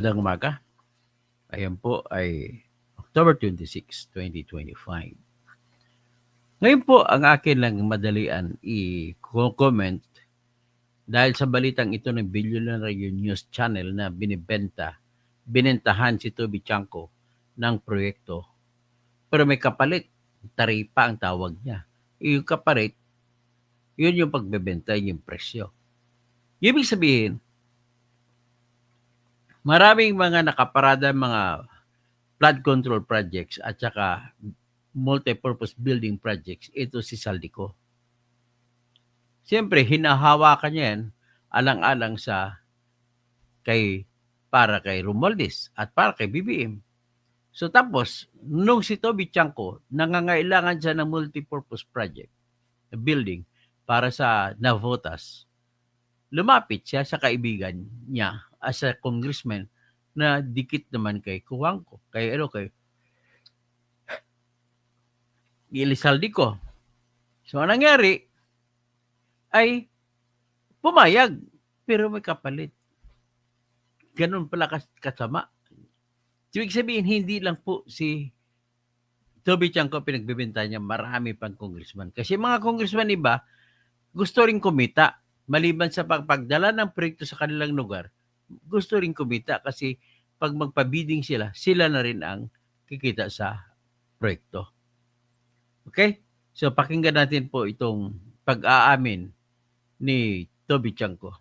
Magandang umaga. Ayan po ay October 26, 2025. Ngayon po ang akin lang madalian i-comment dahil sa balitang ito ng Billionaire News Channel na binentahan si Toby Chanko ng proyekto. Pero may kapalit, taripa ang tawag niya. Yung kapalit, yun yung pagbebenta, yung presyo. Ibig sabihin, maraming mga nakaparada mga flood control projects at saka multipurpose building projects, ito si Saldico. Siyempre, hinahawakan niya yan alang-alang para kay Romualdez at para kay BBM. So tapos, nung si Toby Chanko, nangangailangan siya ng multipurpose project, building, para sa Navotas, lumapit siya sa kaibigan niya as a congressman na dikit naman kay Kuwangko, kay Elizalde. So, ang nangyari ay pumayag, pero may kapalit. Ganun pala kasama. Ibig sabihin, hindi lang po si Toby Chanko pinagbibenta niya, marami pang congressman. Kasi mga congressman iba, gusto rin kumita. Maliban sa pagdala ng proyekto sa kanilang lugar, gusto rin kumita kasi pag magpabidding sila na rin ang kikita sa proyekto. Okay? So, pakinggan natin po itong pag-aamin ni Toby Chanko.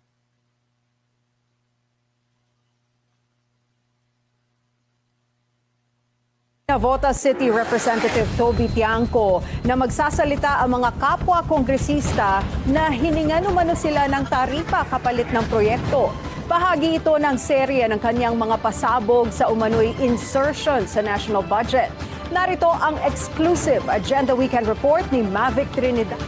Navotas City Representative Toby Tiangco na magsasalita ang mga kapwa kongresista na hiningan umano sila ng taripa kapalit ng proyekto. Bahagi ito ng serye ng kanyang mga pasabog sa umano'y insertion sa national budget. Narito ang exclusive Agenda Weekend Report ni Mavic Trinidad.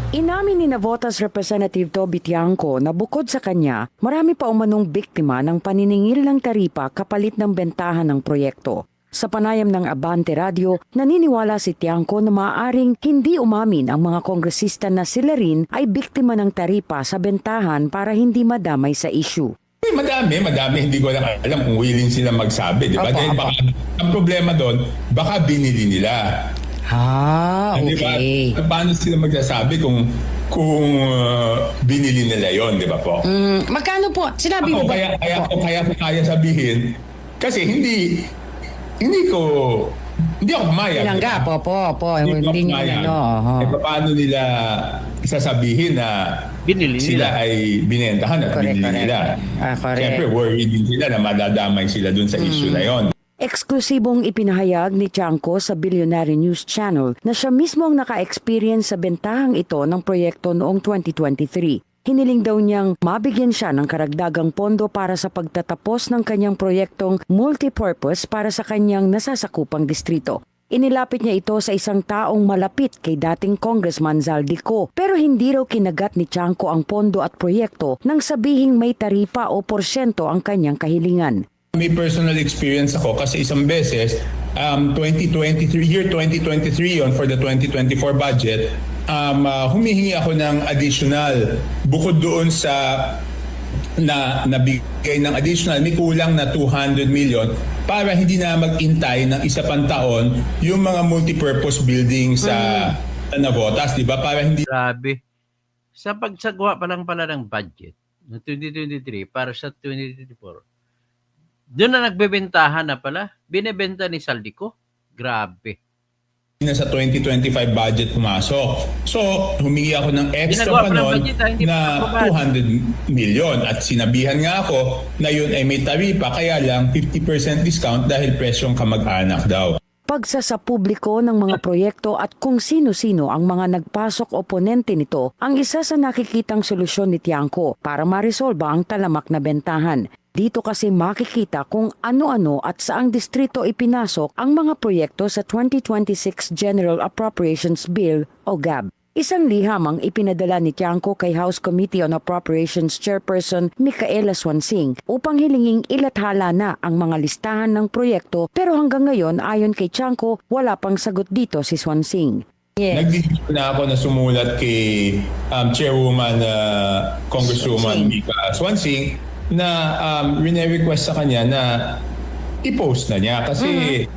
Inamin ni Navotas Representative Toby Tiangco na bukod sa kanya, marami pa umanong biktima ng paniningil ng taripa kapalit ng bentahan ng proyekto. Sa panayam ng Abante Radio, naniniwala si Tiangco na maaaring hindi umamin ang mga kongresista na sila rin ay biktima ng taripa sa bentahan para hindi madamay sa issue. Madami. Hindi ko lang alam kung willing sila magsabi. Di ba? Dahil baka, ang problema doon, baka binili nila. Okay. Diba? Paano sila magsasabi kung binili nila yon, di ba po? Magkano po? Sinabi mo ba? Kaya sabihin, kasi hindi ako pumayag. Ilanggap, opo. Hindi pumayag. Paano nila sasabihin na Binili sila ay binentahan at binili nila? Siyempre, worried din sila na madadamay sila dun sa issue na yon. Eksklusibong ipinahayag ni Chanco sa Billionaire News Channel na siya mismo ang naka-experience sa bentahang ito ng proyekto noong 2023. Hiniling daw niyang mabigyan siya ng karagdagang pondo para sa pagtatapos ng kanyang proyektong multipurpose para sa kanyang nasasakupang distrito. Inilapit niya ito sa isang taong malapit kay dating Congressman Zaldico, pero hindi raw kinagat ni Chanco ang pondo at proyekto nang sabihing may taripa o porsyento ang kanyang kahilingan. May personal experience ako kasi isang beses, 2023 yon for the 2024 budget, humihingi ako ng additional bukod doon sa nabigay ng additional, may kulang na 200 million para hindi na mag-intay ng isa pang taon yung mga multipurpose building sa Navotas, di ba? Para hindi... Grabe. Sa pagsagawa pa lang pala ng budget ng 2023 para sa 2024, doon na nagbebentahan na pala. Binebenta ni Saldico. Grabe. Na sa 2025 budget pumasok. So, humingi ako ng extra pa noon na 200 million. At sinabihan nga ako na yun ay may taripa, kaya lang 50% discount dahil presyong kamag-anak daw. Pagsasapubliko ng mga proyekto at kung sino-sino ang mga nagpasok oponente nito ang isa sa nakikitang solusyon ni Tiangco para maresolba ang talamak na bentahan. Dito kasi makikita kung ano-ano at saang distrito ipinasok ang mga proyekto sa 2026 General Appropriations Bill o GAB. Isang liham ang ipinadala ni Tiangco kay House Committee on Appropriations Chairperson Micaela Swansing upang hilinging ilathala na ang mga listahan ng proyekto, pero hanggang ngayon ayon kay Tiangco wala pang sagot dito si Swansing. Yes. Nagdesisyon na ako na sumulat kay Chairwoman Congresswoman Mika Swansing na rene-request sa kanya na i-post na niya kasi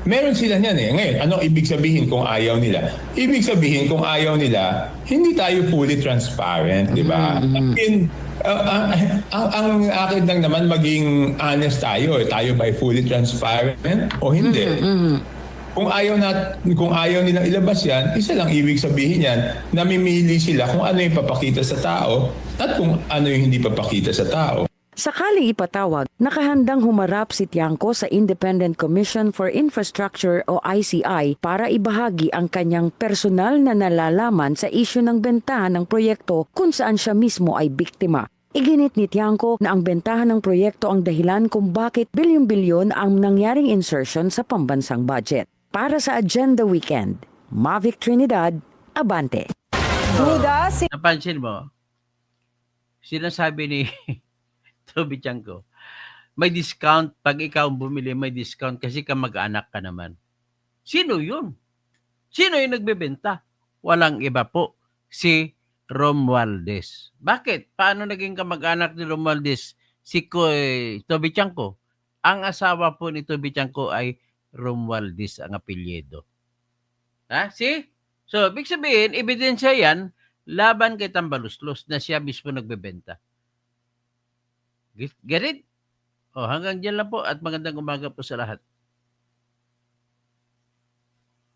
meron sila niyan eh. Ngayon, anong ibig sabihin kung ayaw nila? Ibig sabihin kung ayaw nila, hindi tayo fully transparent, di ba? Ang akin lang naman maging honest tayo. Tayo ba fully transparent o hindi? Kung ayaw nilang ilabas yan, isa lang ibig sabihin yan, namimili sila kung ano yung papakita sa tao at kung ano yung hindi papakita sa tao. Sakaling ipatawag, nakahandang humarap si Tiangco sa Independent Commission for Infrastructure o ICI para ibahagi ang kanyang personal na nalalaman sa isyu ng bentahan ng proyekto kung saan siya mismo ay biktima. Iginit ni Tiangco na ang bentahan ng proyekto ang dahilan kung bakit bilyon-bilyon ang nangyaring insertion sa pambansang budget. Para sa Agenda Weekend, Mavic Trinidad, Abante. Duda si Napansin mo, sinasabi ni Toby Tiangco, may discount pag ikaw bumili, may discount kasi kamag-anak ka naman. Sino yun? Sino yung nagbebenta? Walang iba po, si Romualdez. Bakit? Paano naging kamag-anak ni Romualdez si Toby Tiangco? Ang asawa po ni Toby Tiangco ay Romualdez ang apelyido. Ha? See? So, ibig sabihin, ebidensya yan laban kay Tambaluslos na siya mismo nagbebenta. Get it? O, hanggang dyan lang po at magandang umaga po sa lahat.